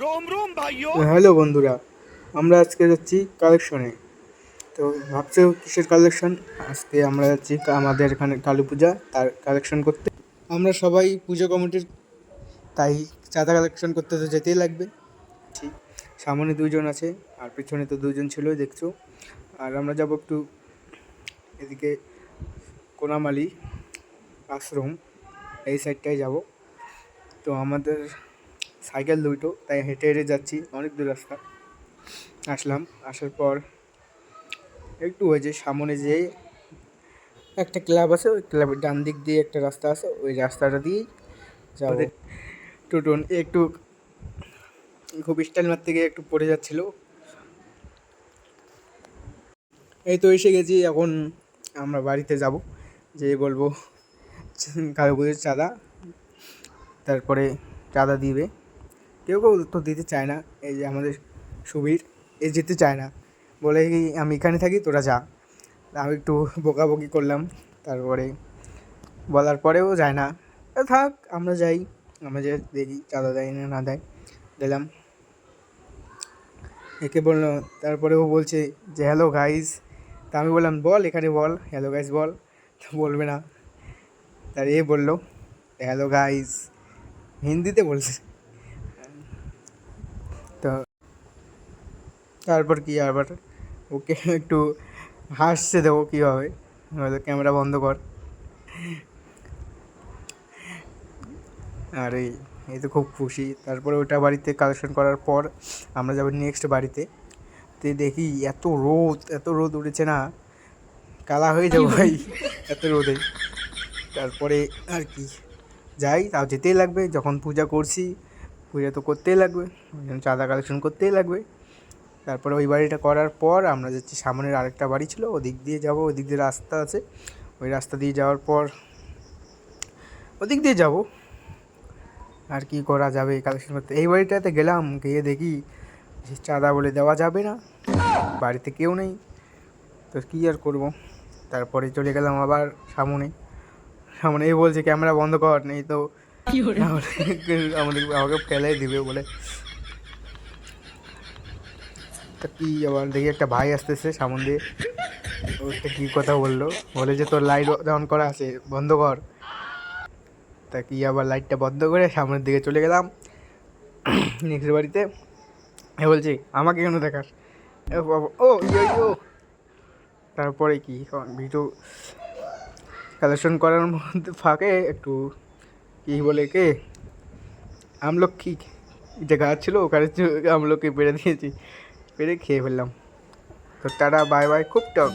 रोम रोम भाइयों। হ্যালো বন্ধুরা, আমরা আজকে যাচ্ছি কালেকশনে। তো ভাবছো কিসের কালেকশন? আজকে আমরা যাচ্ছি আমাদের এখানে কালী পূজা, তার কালেকশন করতে। আমরা সবাই পুজো কমিটির, তাই চাঁদা কালেকশন করতে তো যেতেই লাগবে। ঠিক, সামনে দুইজন আছে আর পিছনে তো দুইজন ছিলই দেখছো। আর আমরা যাব একটু এদিকে কোনামালি আশ্রম, এই সাইডটায় যাব। তো আমাদের সাইকেল দুটো, তাই হেঁটে হেঁটে যাচ্ছি, অনেক দূর রাস্তা। আসার পর একটু ওই যে সামনে যে একটা ক্লাব আছে, ওই ক্লাবের ডান দিক দিয়ে একটা রাস্তা আছে, ওই রাস্তাটা দিয়েই যাবো। টোটন একটু খুব স্টাইল মারতে গিয়ে একটু পড়ে যাচ্ছিল। এই তো এসে গেছি, এখন আমরা বাড়িতে যাব, যে বলবো কালী পুজোর চাঁদা, তারপরে চাঁদা দিবে। কেউ কেউ তো দিতে চায় না, এই যে আমাদের সুবীর এ যেতে চায় না, বলে কি আমি এখানে থাকি, তোরা যা। আমি একটু বকাবকি করলাম, তারপরে বলার পরেও যায় না। থাক, আমরা যাই, আমরা যে দেখি চাঁদা দেয় না না দেয়, দিলাম। একে বললো, তারপরে ও বলছে যে হ্যালো গাইস। তা আমি বললাম বল, এখানে বল হ্যালো গাইস বল। তো বলবে না, তার এ বললো হ্যালো গাইস, হিন্দিতে বলছে। তো তারপর কি, আবার ওকে একটু হাসছে, দেবো কীভাবে, হয়তো ক্যামেরা বন্ধ কর। আর এই তো খুব খুশি। তারপরে ওটা বাড়িতে কালেকশন করার পর আমরা যাবো নেক্সট বাড়িতে। তো দেখি এত রোদ উঠেছে না, কালা হয়ে যাবো ভাই এত রোদে। তারপরে আর কি, যাই, তাও যেতেই লাগবে, যখন পূজা করছি, পূজা তো করতেই লাগবে, ওই জন্য চাঁদা কালেকশন করতেই লাগবে। তারপরে ওই বাড়িটা করার পর আমরা যাচ্ছি সামনের আরেকটা বাড়ি ছিল, ওদিক দিয়ে যাবো, ওদিক দিয়ে রাস্তা আছে, ওই রাস্তা দিয়ে যাওয়ার পর ওদিক দিয়ে যাবো। আর কি করা যাবে কালেকশন করতে? এই বাড়িটাতে গেলাম, গিয়ে দেখি যে চাঁদা বলে দেওয়া যাবে না, বাড়িতে কেউ নেই, তো কী আর করবো। তারপরে চলে গেলাম আবার সামনে। এই বলছে ক্যামেরা বন্ধ কর, নেই তো আমাকে ফেলাই দিবে বলে। তা কি, আবার দেখি একটা ভাই আসতেছে সামনে দিয়ে, ওটা কী কথা বললো, বলে যে তোর লাইট অন করা আছে, বন্ধ কর। তা কি, আবার লাইটটা বন্ধ করে সামনের দিকে চলে গেলাম নেক্সট বাড়িতে। এ বলছি আমাকে কেন দেখাস, ও বাবা, ও ইয়ো। তারপরে কি, ভিডিও কালেকশন করার মধ্যে ফাঁকে একটু কী বলে কে, আমলকি যে গাছ ছিল, ওখানে আমলকি পেড়ে দিয়েছি, পেড়ে খেয়ে ফেললাম। তো টাটা বাই বাই, খুব টক।